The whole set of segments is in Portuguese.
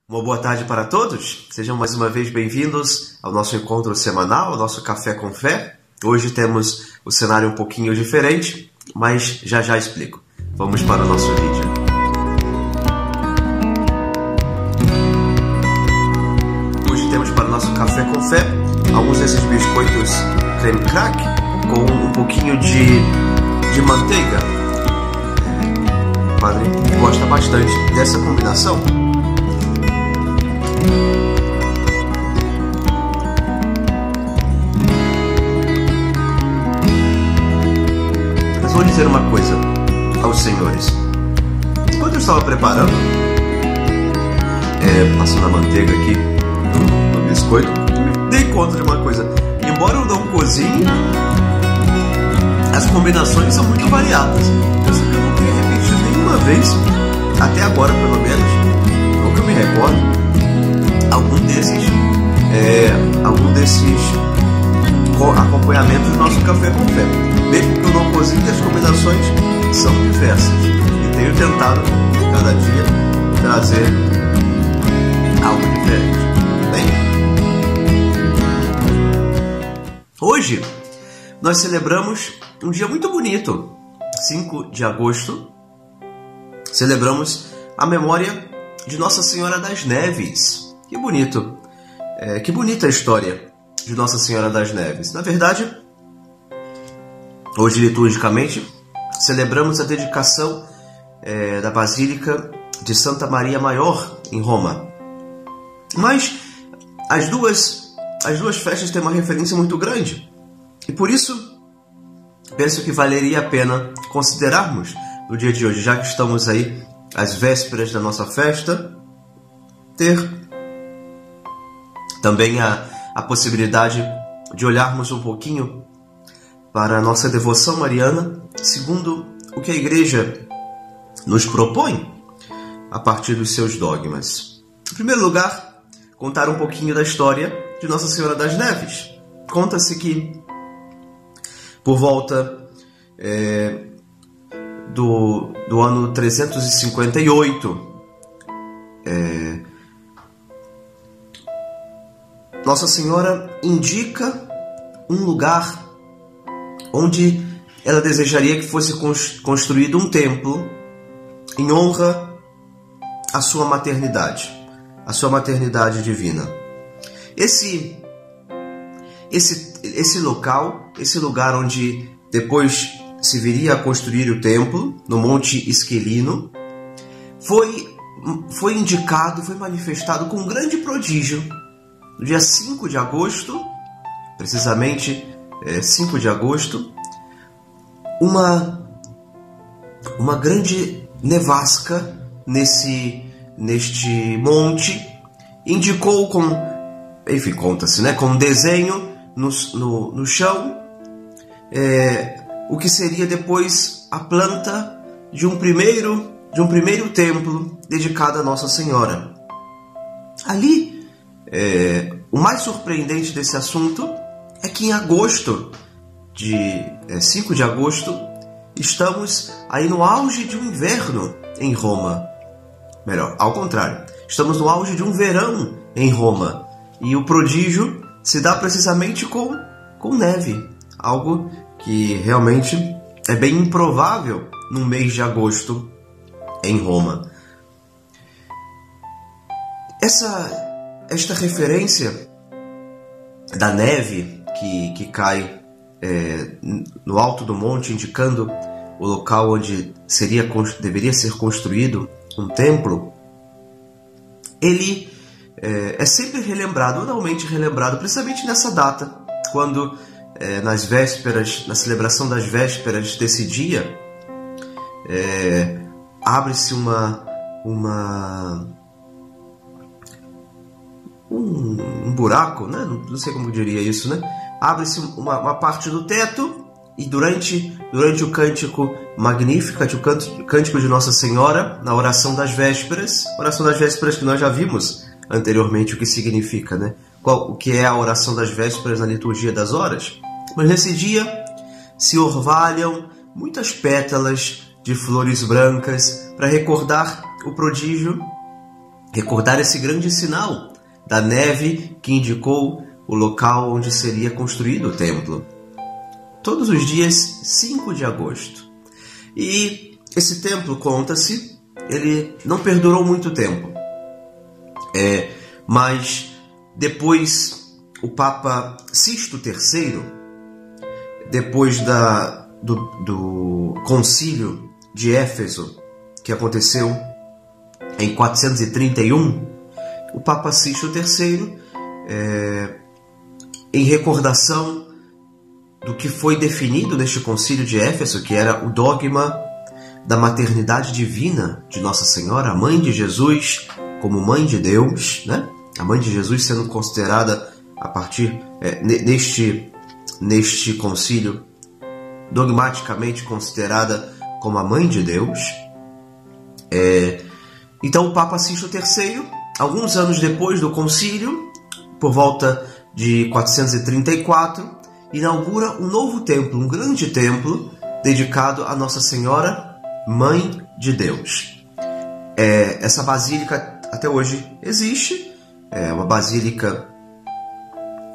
Uma boa tarde para todos, sejam mais uma vez bem-vindos ao nosso encontro semanal, ao nosso Café com Fé. Hoje temos o cenário um pouquinho diferente, mas já explico. Vamos para o nosso vídeo. Hoje temos para o nosso Café com Fé alguns desses biscoitos creme crack com um pouquinho de manteiga. O padre gosta bastante dessa combinação. Mas vou dizer uma coisa aos senhores. Enquanto eu estava preparando, passando a manteiga aqui no biscoito, me dei conta de uma coisa. Embora eu não cozinhe, as combinações são muito variadas. Eu sei que eu não tenho repetido nenhuma vez, até agora pelo menos, não que eu me recordo, algum desses acompanhamentos do nosso Café com Fé. Mesmo que eu não cozinhe, as combinações são diversas. E tenho tentado, cada dia, trazer algo diferente. Bem? Hoje, nós celebramos um dia muito bonito. 5 de agosto, celebramos a memória de Nossa Senhora das Neves. Que bonito, que bonita a história de Nossa Senhora das Neves. Na verdade, hoje liturgicamente, celebramos a dedicação da Basílica de Santa Maria Maior, em Roma. Mas as duas festas têm uma referência muito grande. E por isso, penso que valeria a pena considerarmos, no dia de hoje, já que estamos aí às vésperas da nossa festa, ter também a possibilidade de olharmos um pouquinho para a nossa devoção mariana, segundo o que a Igreja nos propõe a partir dos seus dogmas. Em primeiro lugar, contar um pouquinho da história de Nossa Senhora das Neves. Conta-se que, por volta do ano 358, Nossa Senhora indica um lugar onde ela desejaria que fosse construído um templo em honra à sua maternidade divina. Esse lugar onde depois se viria a construir o templo, no Monte Esquilino, foi indicado, foi manifestado com um grande prodígio. No dia 5 de agosto, precisamente 5 de agosto, uma grande nevasca neste monte indicou conta-se, com um desenho no chão, o que seria depois a planta de um primeiro templo dedicado a Nossa Senhora. Ali, o mais surpreendente desse assunto é que em agosto, 5 de agosto, estamos aí no auge de um inverno em Roma. Melhor, ao contrário, estamos no auge de um verão em Roma. E o prodígio se dá precisamente com neve. Algo que realmente é bem improvável no mês de agosto em Roma. Esta referência da neve que cai no alto do monte, indicando o local onde deveria ser construído um templo, ele é sempre relembrado, anualmente relembrado, precisamente nessa data, quando nas vésperas, na celebração das vésperas desse dia, abre-se um buraco, né? Não sei como eu diria isso, né? Abre-se uma parte do teto e durante o cântico Magnificat, o cântico de Nossa Senhora, na oração das vésperas que nós já vimos anteriormente o que significa, né? O que é a oração das vésperas na liturgia das horas. Mas nesse dia se orvalham muitas pétalas de flores brancas para recordar o prodígio recordar esse grande sinal da neve que indicou o local onde seria construído o templo. Todos os dias 5 de agosto. E esse templo, conta-se, ele não perdurou muito tempo. Mas depois o Papa Sisto III, depois do concílio de Éfeso, que aconteceu em 431, o Papa Sisto III, em recordação do que foi definido neste concílio de Éfeso, que era o dogma da maternidade divina de Nossa Senhora, a mãe de Jesus como mãe de Deus, né? A mãe de Jesus sendo considerada a partir neste concílio dogmaticamente considerada como a mãe de Deus. Então o Papa Sisto III, alguns anos depois do concílio, por volta de 434, inaugura um novo templo, um grande templo dedicado a Nossa Senhora, Mãe de Deus. Essa basílica até hoje existe, é uma basílica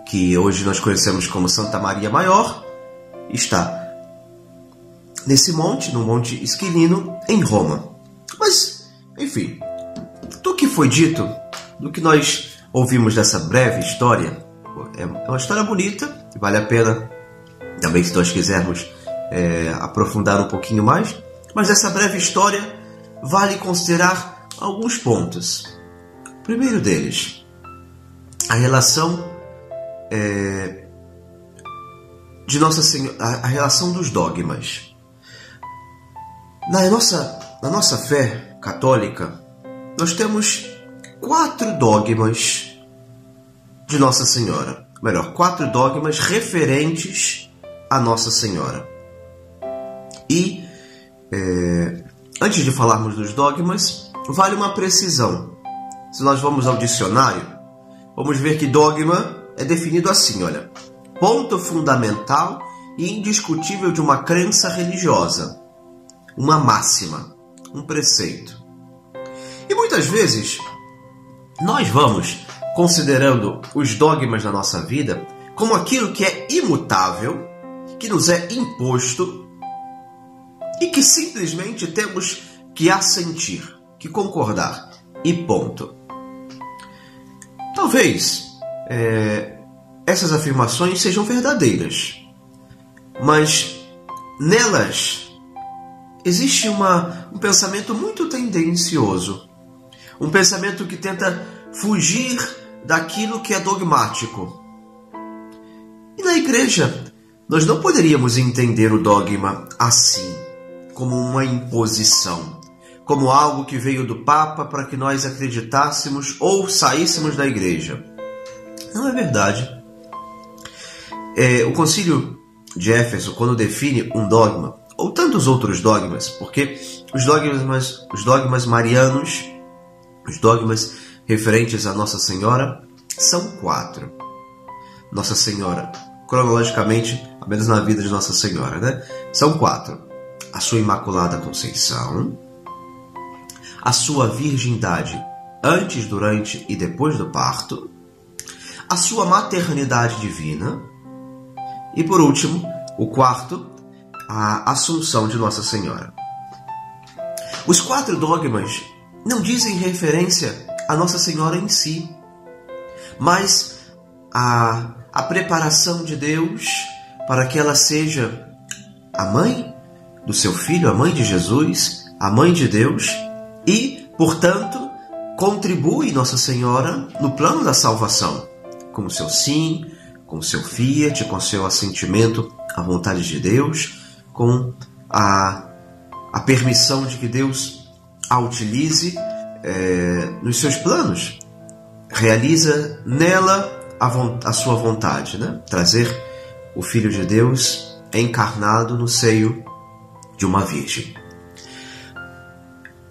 que hoje nós conhecemos como Santa Maria Maior, está nesse monte, no Monte Esquilino, em Roma. Mas, enfim, do que foi dito, do que nós ouvimos dessa breve história, é uma história bonita, vale a pena, também se nós quisermos aprofundar um pouquinho mais, mas dessa breve história vale considerar alguns pontos. O primeiro deles, a relação de Nossa Senhora, a relação dos dogmas. Na nossa fé católica, nós temos 4 dogmas de Nossa Senhora. Melhor, 4 dogmas referentes a Nossa Senhora. E, antes de falarmos dos dogmas, vale uma precisão. Se nós vamos ao dicionário, vamos ver que dogma é definido assim, olha: ponto fundamental e indiscutível de uma crença religiosa, uma máxima, um preceito. E muitas vezes nós vamos considerando os dogmas da nossa vida como aquilo que é imutável, que nos é imposto e que simplesmente temos que assentir, que concordar, e ponto. Talvez essas afirmações sejam verdadeiras, mas nelas existe um pensamento muito tendencioso, um pensamento que tenta fugir daquilo que é dogmático. E na igreja, nós não poderíamos entender o dogma assim, como uma imposição, como algo que veio do Papa para que nós acreditássemos ou saíssemos da igreja. Não é verdade. O concílio de Éfeso, quando define um dogma, ou tantos outros dogmas, porque os dogmas marianos, os dogmas referentes a Nossa Senhora, são 4. Nossa Senhora, cronologicamente, ao menos na vida de Nossa Senhora, né? São 4. A sua Imaculada Conceição, a sua virgindade antes, durante e depois do parto, a sua maternidade divina e, por último, o 4, a Assunção de Nossa Senhora. Os 4 dogmas não dizem referência a Nossa Senhora em si, mas a preparação de Deus para que ela seja a mãe do seu Filho, a mãe de Jesus, a mãe de Deus e, portanto, contribui Nossa Senhora no plano da salvação, com o seu sim, com o seu fiat, com o seu assentimento à vontade de Deus, com a permissão de que Deus a utilize nos seus planos. Realiza nela a sua vontade, né? Trazer o Filho de Deus encarnado no seio de uma virgem.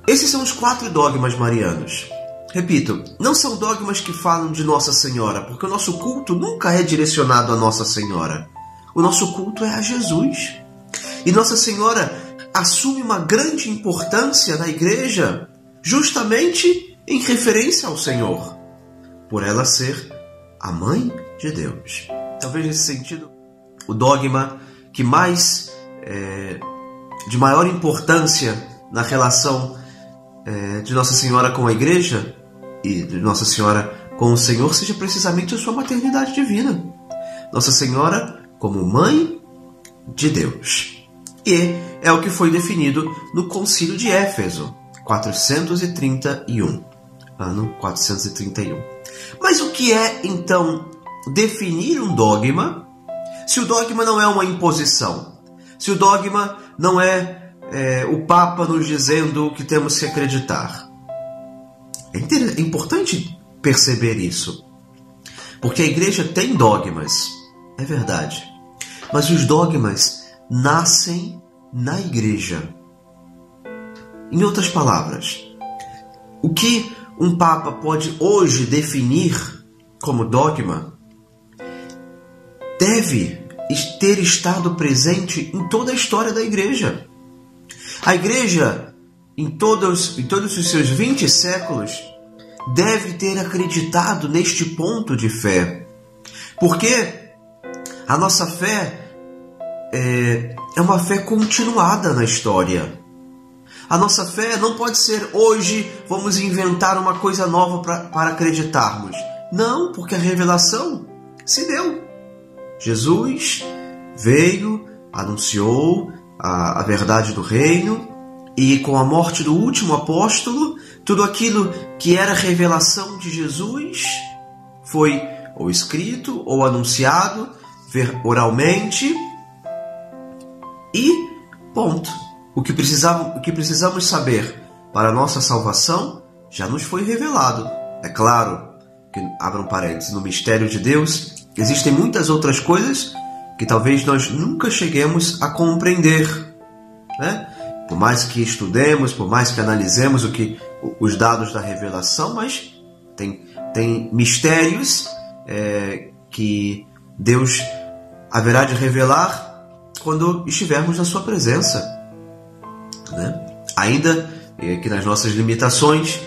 Esses são os 4 dogmas marianos. Repito, não são dogmas que falam de Nossa Senhora, porque o nosso culto nunca é direcionado a Nossa Senhora. O nosso culto é a Jesus. E Nossa Senhora assume uma grande importância na igreja justamente em referência ao Senhor, por ela ser a mãe de Deus. Talvez nesse sentido, o dogma que de maior importância na relação de Nossa Senhora com a Igreja e de Nossa Senhora com o Senhor seja precisamente a sua maternidade divina. Nossa Senhora como mãe de Deus. E é o que foi definido no Concílio de Éfeso, 431, ano 431. Mas o que é, então, definir um dogma, se o dogma não é uma imposição? Se o dogma não é o Papa nos dizendo o que temos que acreditar? É importante perceber isso, porque a Igreja tem dogmas, é verdade, mas os dogmas nascem na Igreja. Em outras palavras, o que um Papa pode hoje definir como dogma deve ter estado presente em toda a história da Igreja. A Igreja, em todos os seus 20 séculos, deve ter acreditado neste ponto de fé. Porque a nossa fé é uma fé continuada na história. A nossa fé não pode ser hoje vamos inventar uma coisa nova para acreditarmos. Não, porque a revelação se deu. Jesus veio, anunciou a verdade do reino, e com a morte do último apóstolo, tudo aquilo que era revelação de Jesus foi ou escrito ou anunciado oralmente, e ponto. O que precisamos saber para a nossa salvação já nos foi revelado. É claro que, abram parênteses, no mistério de Deus existem muitas outras coisas que talvez nós nunca cheguemos a compreender, né? Por mais que estudemos, por mais que analisemos os dados da revelação, mas tem mistérios que Deus haverá de revelar quando estivermos na sua presença, né? Ainda que nas nossas limitações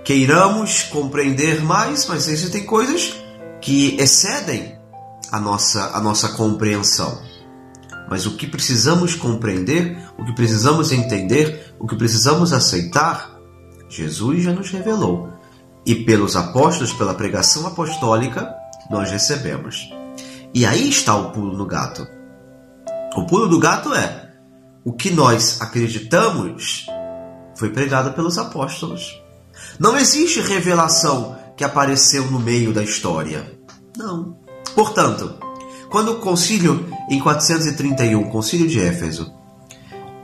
queiramos compreender mais, mas existem coisas que excedem a nossa compreensão. Mas o que precisamos compreender, o que precisamos entender, o que precisamos aceitar, Jesus já nos revelou. E pelos apóstolos, pela pregação apostólica, nós recebemos. E aí está o pulo no gato. O pulo do gato é: o que nós acreditamos foi pregado pelos apóstolos. Não existe revelação que apareceu no meio da história. Não. Portanto, quando o concílio, em 431, o concílio de Éfeso,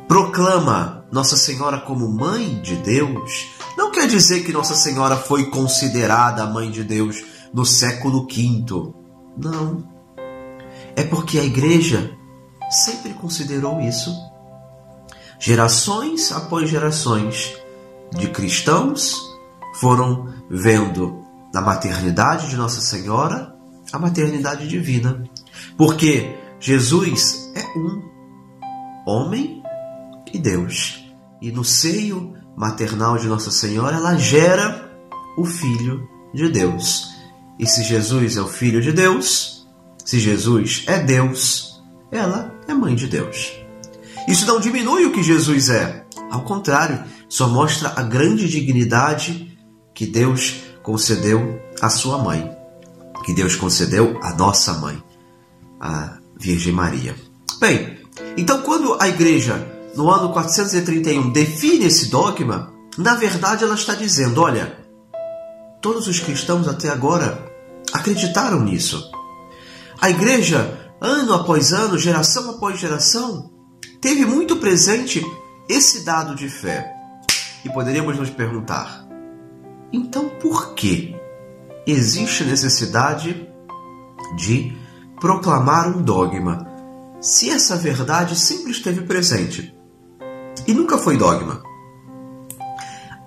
proclama Nossa Senhora como Mãe de Deus, não quer dizer que Nossa Senhora foi considerada a Mãe de Deus no século V. Não. É porque a Igreja sempre considerou isso. Gerações após gerações de cristãos foram vendo na maternidade de Nossa Senhora a maternidade divina. Porque Jesus é homem e Deus. E no seio maternal de Nossa Senhora, ela gera o Filho de Deus. E se Jesus é o Filho de Deus, se Jesus é Deus, ela é Mãe de Deus. Isso não diminui o que Jesus é. Ao contrário, só mostra a grande dignidade que Deus concedeu à sua mãe. Que Deus concedeu à nossa mãe, a Virgem Maria. Bem, então quando a Igreja, no ano 431, define esse dogma, na verdade ela está dizendo: olha, todos os cristãos até agora acreditaram nisso. A Igreja, ano após ano, geração após geração, teve muito presente esse dado de fé. E poderíamos nos perguntar: então por que existe necessidade de proclamar um dogma, se essa verdade sempre esteve presente e nunca foi dogma?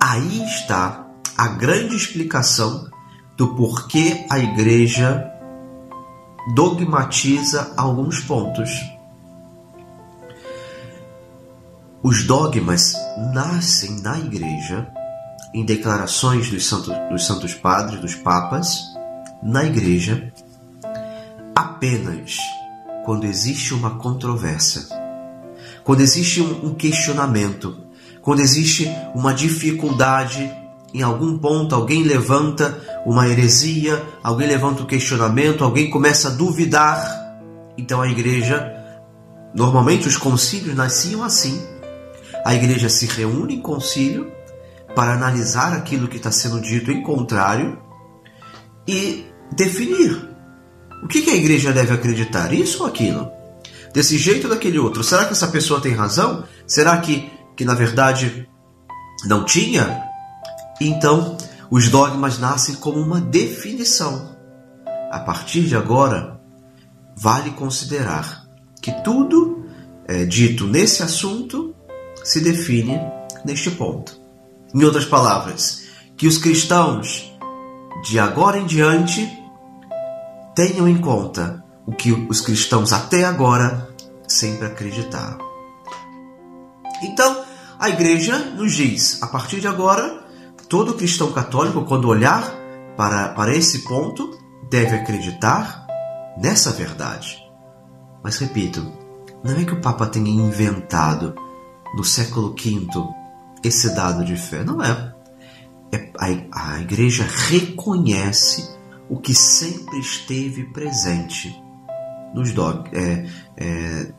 Aí está a grande explicação do porquê a Igreja dogmatiza alguns pontos. Os dogmas nascem na Igreja em declarações dos santos padres, dos papas, na igreja, apenas quando existe uma controvérsia, quando existe um questionamento, quando existe uma dificuldade em algum ponto, alguém levanta uma heresia, alguém levanta um questionamento, alguém começa a duvidar. Então a igreja, normalmente os concílios nasciam assim. A igreja se reúne em concílio para analisar aquilo que está sendo dito em contrário e definir o que a igreja deve acreditar, isso ou aquilo, desse jeito ou daquele outro. Será que essa pessoa tem razão? Será que na verdade não tinha? Então, os dogmas nascem como uma definição. A partir de agora, vale considerar que tudo dito nesse assunto se define neste ponto. Em outras palavras, que os cristãos, de agora em diante, tenham em conta o que os cristãos até agora sempre acreditaram. Então, a igreja nos diz, a partir de agora, todo cristão católico, quando olhar para esse ponto, deve acreditar nessa verdade. Mas repito, não é que o Papa tenha inventado no século V esse dado de fé, não é. A igreja reconhece o que sempre esteve presente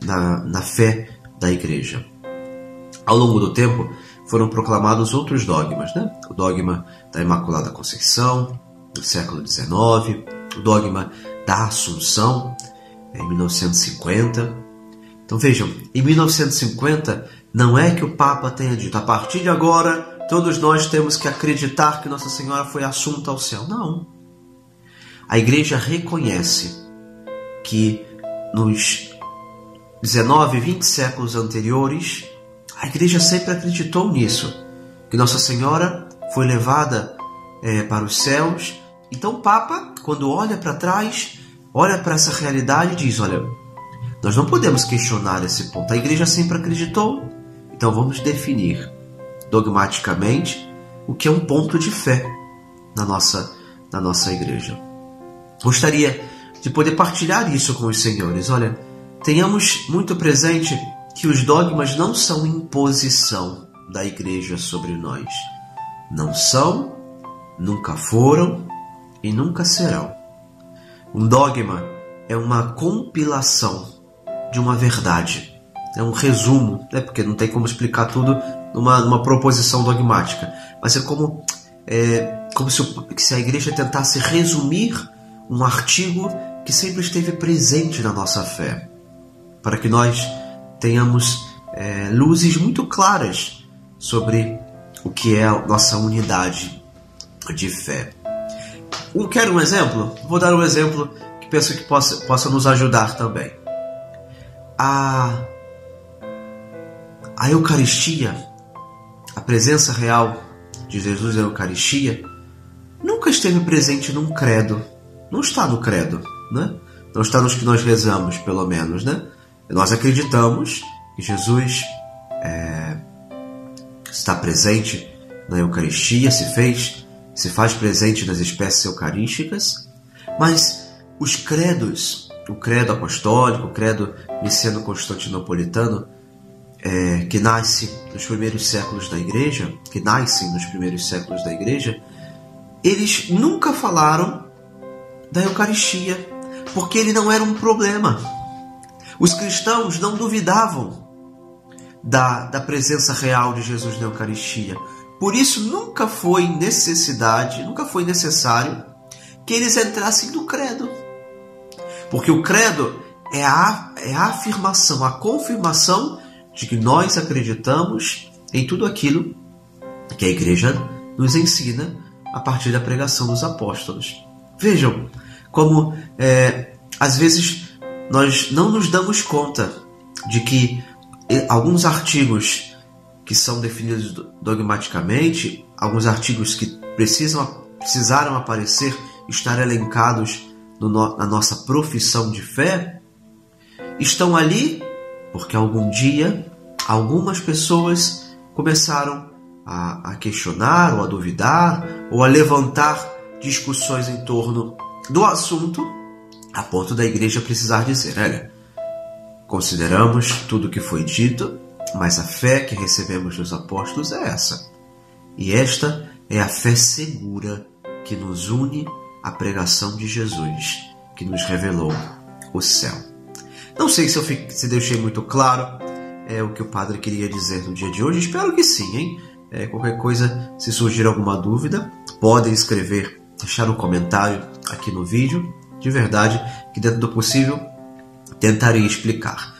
na fé da igreja. Ao longo do tempo, foram proclamados outros dogmas, né? O dogma da Imaculada Conceição, do século XIX, o dogma da Assunção, em 1950. Então vejam, em 1950, não é que o Papa tenha dito, a partir de agora, todos nós temos que acreditar que Nossa Senhora foi assunta ao céu. Não. A igreja reconhece que nos 19 e 20 séculos anteriores, a igreja sempre acreditou nisso, que Nossa Senhora foi levada para os céus. Então o Papa, quando olha para trás, olha para essa realidade e diz, olha, nós não podemos questionar esse ponto. A igreja sempre acreditou, então vamos definir dogmaticamente o que é um ponto de fé na nossa igreja. Gostaria de poder partilhar isso com os senhores. Olha, tenhamos muito presente que os dogmas não são imposição da igreja sobre nós. Não são, nunca foram e nunca serão. Um dogma é uma compilação de uma verdade. É um resumo, né? Porque não tem como explicar tudo numa proposição dogmática. Mas é como se a igreja tentasse resumir um artigo que sempre esteve presente na nossa fé, para que nós tenhamos luzes muito claras sobre o que é a nossa unidade de fé. Quer um exemplo? Vou dar um exemplo que penso que possa nos ajudar também. A Eucaristia, a presença real de Jesus na Eucaristia, nunca esteve presente num credo. Não está no credo, né? Não está nos que nós rezamos, pelo menos, né? Nós acreditamos que Jesus está presente na Eucaristia, se faz presente nas espécies eucarísticas, mas os credos, o credo apostólico, o credo niceno-constantinopolitano, que nascem nos primeiros séculos da Igreja, eles nunca falaram da Eucaristia, porque ele não era um problema. Os cristãos não duvidavam da presença real de Jesus na Eucaristia. Por isso nunca foi necessário que eles entrassem no credo. Porque o credo é a afirmação, a confirmação de que nós acreditamos em tudo aquilo que a Igreja nos ensina a partir da pregação dos apóstolos. Vejam como às vezes nós não nos damos conta de que alguns artigos que são definidos dogmaticamente, alguns artigos que precisaram aparecer, estar elencados na nossa profissão de fé, estão ali porque algum dia algumas pessoas começaram a questionar, ou a duvidar, ou a levantar discussões em torno do assunto, a ponto da igreja precisar dizer: olha, consideramos tudo o que foi dito, mas a fé que recebemos dos apóstolos é essa. E esta é a fé segura que nos une à pregação de Jesus, que nos revelou o céu. Não sei se deixei muito claro o que o padre queria dizer no dia de hoje. Espero que sim, hein? Qualquer coisa, se surgir alguma dúvida, podem escrever, deixar um comentário aqui no vídeo. De verdade, que dentro do possível, tentarei explicar.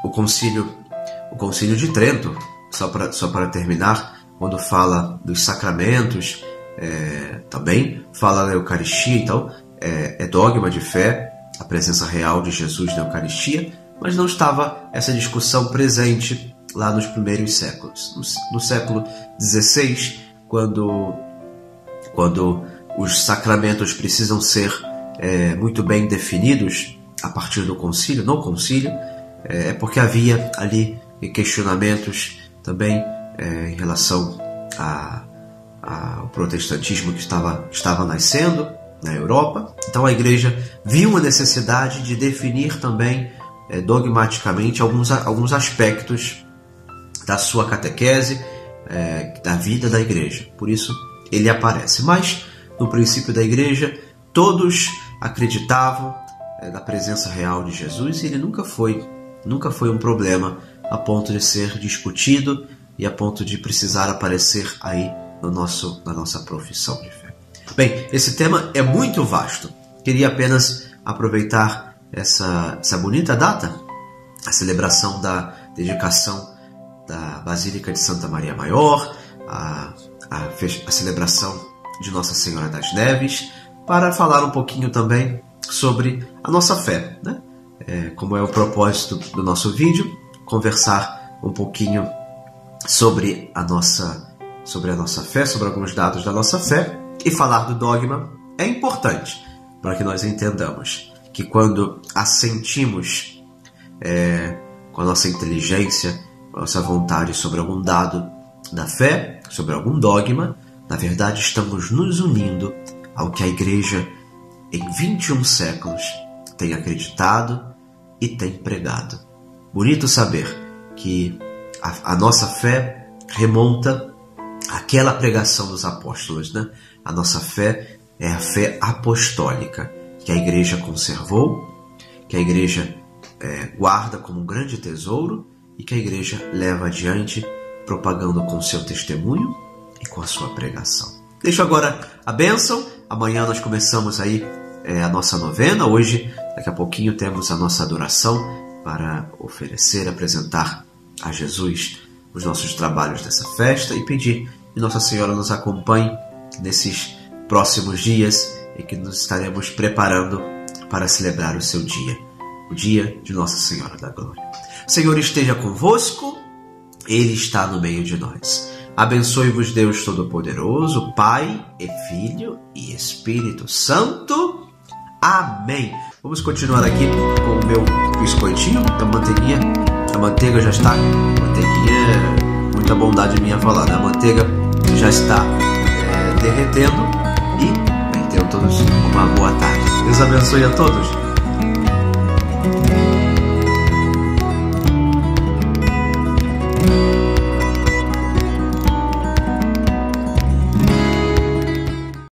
O Concílio de Trento, só para terminar, quando fala dos sacramentos, também fala da Eucaristia. Então, é dogma de fé a presença real de Jesus na Eucaristia, mas não estava essa discussão presente lá nos primeiros séculos. No século XVI, quando os sacramentos precisam ser muito bem definidos a partir do concílio, no concílio, porque havia ali questionamentos também em relação ao protestantismo que estava nascendo na Europa. Então a igreja viu uma necessidade de definir também dogmaticamente alguns aspectos da sua catequese, da vida da igreja. Por isso ele aparece. Mas no princípio da igreja todos acreditavam na presença real de Jesus, e ele nunca foi um problema a ponto de ser discutido e a ponto de precisar aparecer aí na nossa profissão de fé. Bem, esse tema é muito vasto. Queria apenas aproveitar essa bonita data, a celebração da dedicação da Basílica de Santa Maria Maior, a celebração de Nossa Senhora das Neves, para falar um pouquinho também sobre a nossa fé, né? Como é o propósito do nosso vídeo, conversar um pouquinho sobre a nossa fé, sobre alguns dados da nossa fé, e falar do dogma é importante para que nós entendamos que quando assentimos com a nossa inteligência, com a nossa vontade sobre algum dado da fé, sobre algum dogma, na verdade estamos nos unindo ao que a Igreja em 21 séculos tem acreditado e tem pregado. Bonito saber que a nossa fé remonta àquela pregação dos apóstolos, né? A nossa fé é a fé apostólica, que a Igreja conservou, que a Igreja guarda como um grande tesouro e que a Igreja leva adiante, propagando com seu testemunho e com a sua pregação. Deixo agora a bênção. Amanhã nós começamos aí a nossa novena. Hoje, daqui a pouquinho, temos a nossa adoração para oferecer, apresentar a Jesus os nossos trabalhos dessa festa e pedir que Nossa Senhora nos acompanhe nesses próximos dias e que nos estaremos preparando para celebrar o seu dia, o dia de Nossa Senhora da Glória. O Senhor esteja convosco, Ele está no meio de nós. Abençoe-vos Deus Todo-Poderoso, Pai e Filho e Espírito Santo. Amém. Vamos continuar aqui com o meu biscoitinho, a manteiguinha. A manteiga já está... Manteiguinha, muita bondade minha falar, né? A manteiga já está derretendo. E tenham todos uma boa tarde. Deus abençoe a todos.